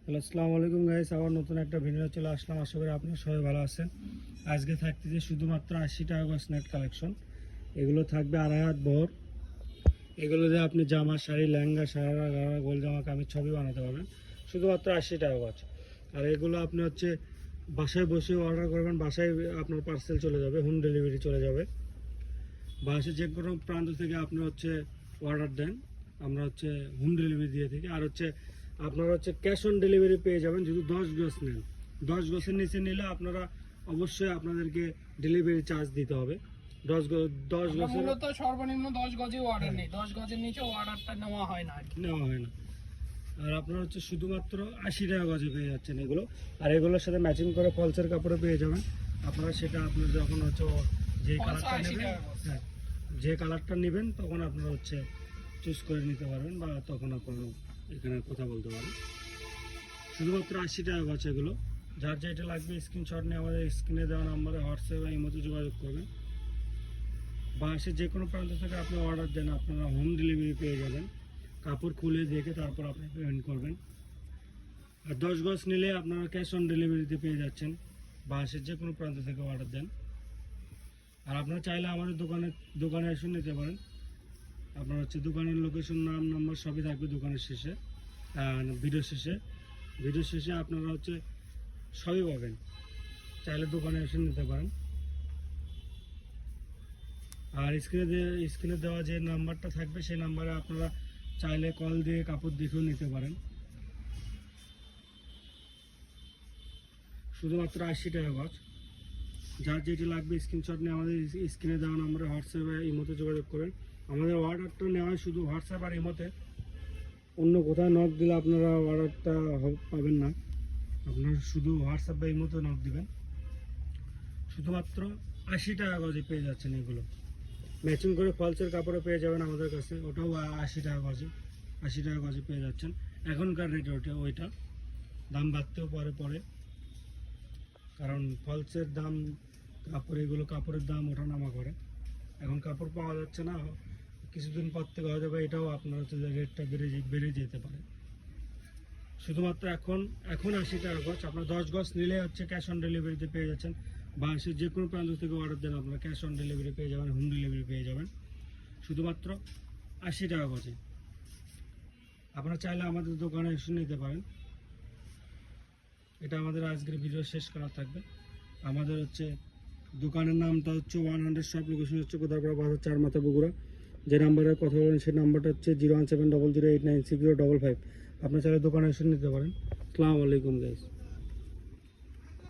Hello, আসসালামু আলাইকুম guys. আবার নতুন একটা ভিডিও চলে আসলাম। আশা করি আপনারা সবাই ভালো আছেন। আজকে থাকতেছে শুধুমাত্র 80 টাকা গজ নেট কালেকশন। এগুলো থাকবে আড়াই হাত বহর। এগুলো দিয়ে আপনি জামা, শাড়ি, লেহেঙ্গা, সারারা, গাড়া, গোল জামা, কামিজ ছবি বানাতে পারবেন শুধুমাত্র 80 টাকা গজ। আর এগুলো আপনি বাসায় বসে অর্ডার করবেন, বাসায় আপনার পার্সেল চলে যাবে, হোম ডেলিভারি চলে যাবে। বাসায় যে কোনো প্রান্ত থেকে আপনি অর্ডার দেন, আমরা হোম ডেলিভারি দিয়ে থাকি। আর আপনারা ক্যাশ অন ডেলিভারি পেয়ে যাবেন যদি 10 গজ নেন। 10 গজের নিচে নিলে আপনারা অবশ্যই আপনাদেরকে ডেলিভারি চার্জ দিতে হবে। 10 গজের মূলত সর্বনিম্ন 10 গজে অর্ডার নেই, 10 গজের নিচে অর্ডারটা নেওয়া হয় না আর কি। নেওয়া হয় না। আর আপনারা শুধুমাত্র 80 টাকা গজে পেয়ে যাচ্ছেন এগুলো। আর এগুলোর সাথে ম্যাচিং করে ফলসের কাপড়ে পেয়ে যাবেন। আপনারা সেটা আপনার যখন যে কালারটা নেবেন, হ্যাঁ, যে কালারটা নেবেন তখন আপনারা চুজ করে নিতে পারবেন, বা তখন আপনারা এখানে কথা বলতে পারেন। শুধুমাত্র 80 টাকা গজ এগুলো। যার যেটা লাগবে স্ক্রিনশট নিয়ে আমাদের স্ক্রিনে দেওয়া নাম্বারে হোয়াটসঅ্যাপ বা ইমোতে যোগাযোগ করবেন। বাংলাদেশের যে কোনো প্রান্ত থেকে আপনি অর্ডার দেন, আপনারা হোম ডেলিভারি পেয়ে যাবেন। কাপড় খুলে দেখে তারপর আপনি পেমেন্ট করবেন। আর 10 গজ নিলে আপনারা ক্যাশ অন ডেলিভারিতে পেয়ে যাচ্ছেন, বাংলাদেশের যে কোনো প্রান্ত থেকে অর্ডার দেন। আর আপনারা চাইলে আমাদের দোকানে এসে নিতে পারেন। আপনার দোকানের লোকেশন, নাম, নাম্বার সবই থাকবে দোকানের শেষে, ভিডিও শেষে আপনারা সবই পাবেন। চাইলে দোকানে এসে নিতে পারেন। আর স্ক্রিনে দেওয়া যে নাম্বারটা থাকবে সেই নাম্বারে আপনারা চাইলে কল দিয়ে কাপড় দেখেও নিতে পারেন। শুধুমাত্র 80 টাকা গজ। যার যেটি লাগবে স্ক্রিনশট নিয়ে আমাদের স্ক্রিনে দেওয়া নাম্বারে হোয়াটসঅ্যাপ বা ইমোতে যোগাযোগ করেন। আমাদের অর্ডারটা নেওয়া হয় শুধু হোয়াটসঅ্যাপ আর ইমোতে। অন্য কোথাও নক দিলে আপনারা অর্ডারটা পাবেন না। আপনারা শুধু হোয়াটসঅ্যাপ বা ইমোতে নক দিবেন। শুধুমাত্র 80 টাকা গজে পেয়ে যাচ্ছেন এগুলো। ম্যাচিং করে ফলসের কাপড়ে পেয়ে যাবেন আমাদের কাছে, ওটাও 80 টাকা গজে পেয়ে যাচ্ছেন। এখনকার রেট ওইটা দাম বাড়তেও পরে, কারণ ফলসের দাম, কাপড়ের দাম ওঠানামা করে। এখন কাপড় পাওয়া যাচ্ছে না, কিছুদিন পর থেকে হয়ে যাবে এটাও আপনার রেটটা বেড়ে যেতে পারে। শুধুমাত্র এখন 80 টাকা গজ। আপনার 10 গজ নিলে ক্যাশ অন ডেলিভারিতে পেয়ে যাচ্ছেন। বাংলাদেশের যে কোনো প্রান্ত থেকে অর্ডার দেন, আপনারা ক্যাশ অন ডেলিভারি পেয়ে যাবেন, হোম ডেলিভারি পেয়ে যাবেন শুধুমাত্র 80 টাকা গজে। আপনারা চাইলে আমাদের দোকানে এসে নিতে পারেন। এটা আমাদের আজকের ভিডিও শেষ করা থাকবে। আমাদের দোকানের নামটা 100 শপ, লোকেশন কোদারপাড়া বাজার, 4 মাথা, বগুড়া। যে নাম্বারে কথা বলেন সেই নাম্বারটা 01700896055। আপনারা চাইলে দোকানে এসে নিতে পারেন। আসসালামু আলাইকুম গাইস।